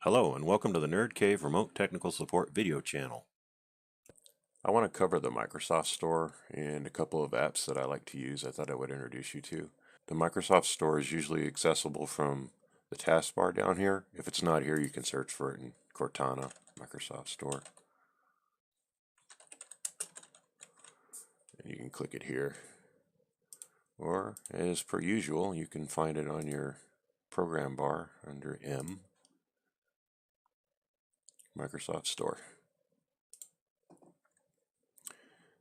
Hello and welcome to the Nerd Cave Remote Technical Support video channel. I want to cover the Microsoft Store and a couple of apps that I like to use I thought I would introduce you to. The Microsoft Store is usually accessible from the taskbar down here. If it's not here, you can search for it in Cortana, Microsoft Store. And you can click it here. Or, as per usual, you can find it on your program bar under M, Microsoft Store.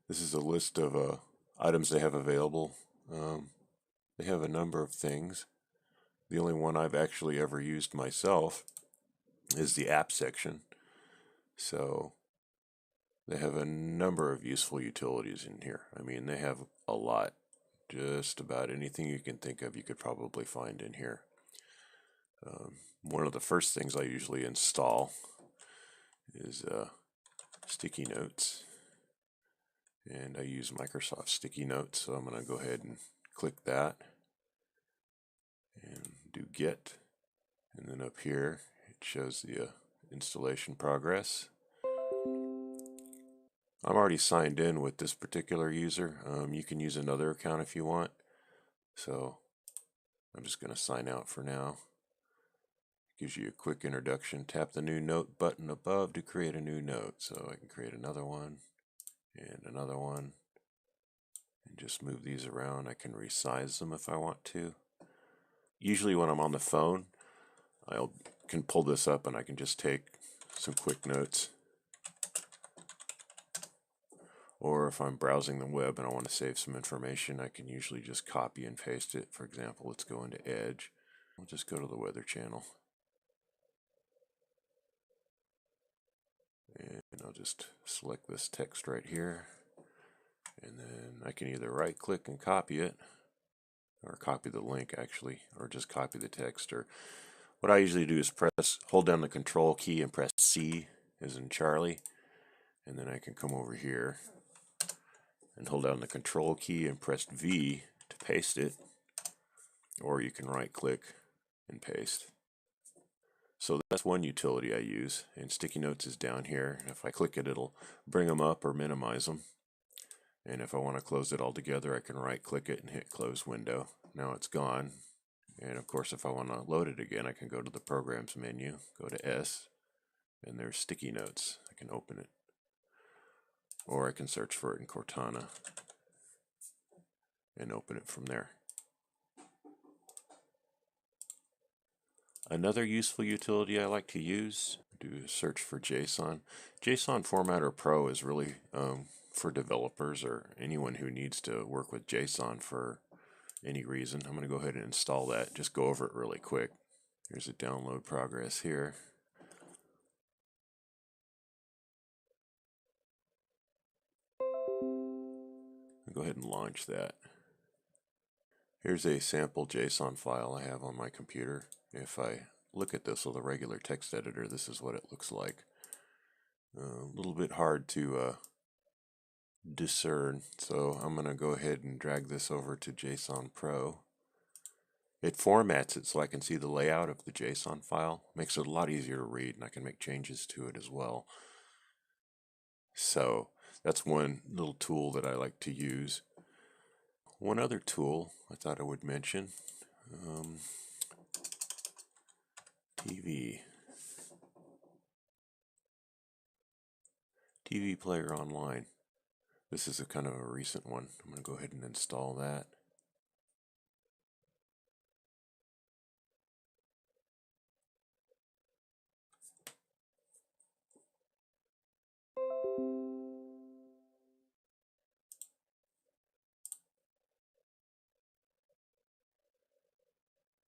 This is a list of items they have available. They have a number of things. The only one I've actually ever used myself is the app section. So they have a number of useful utilities in here. I mean, they have a lot. Just about anything you can think of you could probably find in here. One of the first things I usually install is Sticky Notes. And I use Microsoft Sticky Notes, so I'm going to go ahead and click that and do Get. And then up here it shows the installation progress. I'm already signed in with this particular user. You can use another account if you want. So I'm just going to sign out for now. It gives you a quick introduction. Tap the new note button above to create a new note. So I can create another one and another one. And just move these around. I can resize them if I want to. Usually when I'm on the phone, I can pull this up and I can just take some quick notes. Or if I'm browsing the web and I want to save some information, I can usually just copy and paste it. For example, let's go into Edge. We'll just go to the Weather Channel. And I'll just select this text right here. And then I can either right click and copy it, or copy the link actually, or just copy the text. Or what I usually do is hold down the Control key and press C as in Charlie. And then I can come over here and hold down the Control key and press V to paste it, or you can right click and paste. So that's one utility I use, and Sticky Notes is down here. If I click it, it'll bring them up or minimize them. And if I want to close it all together, I can right click it and hit Close Window. Now it's gone. And of course, if I want to load it again, I can go to the Programs menu, go to S, and there's Sticky Notes. I can open it. Or I can search for it in Cortana and open it from there. Another useful utility I like to use, do a search for JSON. JSON Formatter Pro is really for developers or anyone who needs to work with JSON for any reason. I'm going to go ahead and install that, just go over it really quick. Here's a download progress here. I'll go ahead and launch that. Here's a sample JSON file I have on my computer. If I look at this with a regular text editor, this is what it looks like. A little bit hard to discern, so I'm going to go ahead and drag this over to JSON Pro. It formats it so I can see the layout of the JSON file. Makes it a lot easier to read, and I can make changes to it as well. So that's one little tool that I like to use. One other tool I thought I would mention, TV Player Online. This is a kind of a recent one. I'm going to go ahead and install that.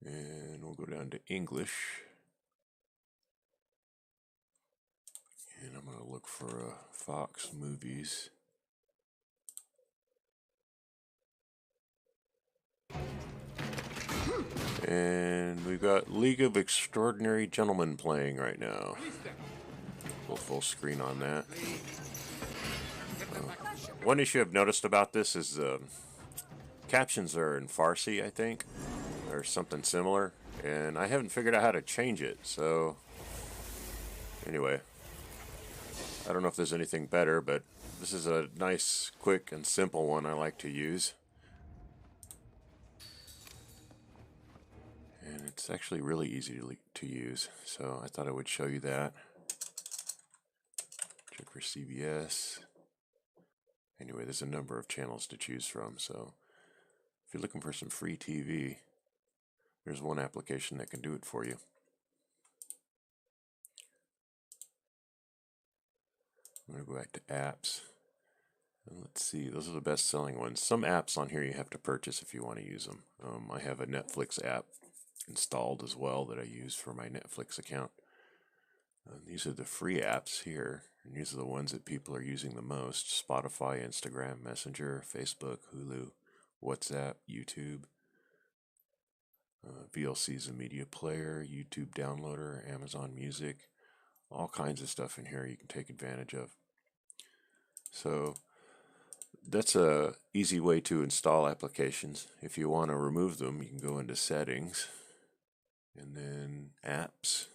And we'll go down to English. And I'm going to look for Fox Movies. And we've got League of Extraordinary Gentlemen playing right now. Go full screen on that. One issue I've noticed about this is captions are in Farsi, I think, or something similar, and I haven't figured out how to change it, so Anyway, I don't know if there's anything better, but this is a nice, quick, and simple one I like to use. And it's actually really easy to use, so I thought I would show you that. Check for CBS. Anyway, there's a number of channels to choose from, so if you're looking for some free TV, there's one application that can do it for you. I'm going to go back to apps. And let's see, those are the best selling ones. Some apps on here you have to purchase if you want to use them. I have a Netflix app installed as well that I use for my Netflix account. These are the free apps here, and these are the ones that people are using the most: Spotify, Instagram, Messenger, Facebook, Hulu, WhatsApp, YouTube. VLC is a media player, YouTube downloader, Amazon Music, all kinds of stuff in here you can take advantage of. So that's a easy way to install applications. If you want to remove them, you can go into Settings, and then Apps,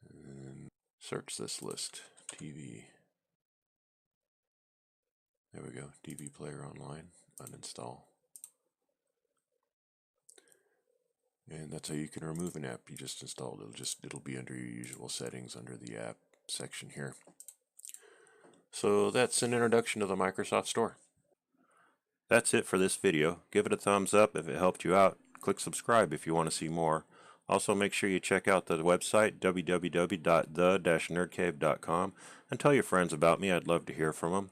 and then search this list, TV. There we go, TV Player Online, uninstall. And that's how you can remove an app you just installed. It'll be under your usual settings under the app section here. So that's an introduction to the Microsoft Store. That's it for this video. Give it a thumbs up if it helped you out. Click subscribe if you want to see more. Also, make sure you check out the website www.the-nerdcave.com and tell your friends about me. I'd love to hear from them.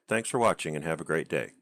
Thanks for watching and have a great day.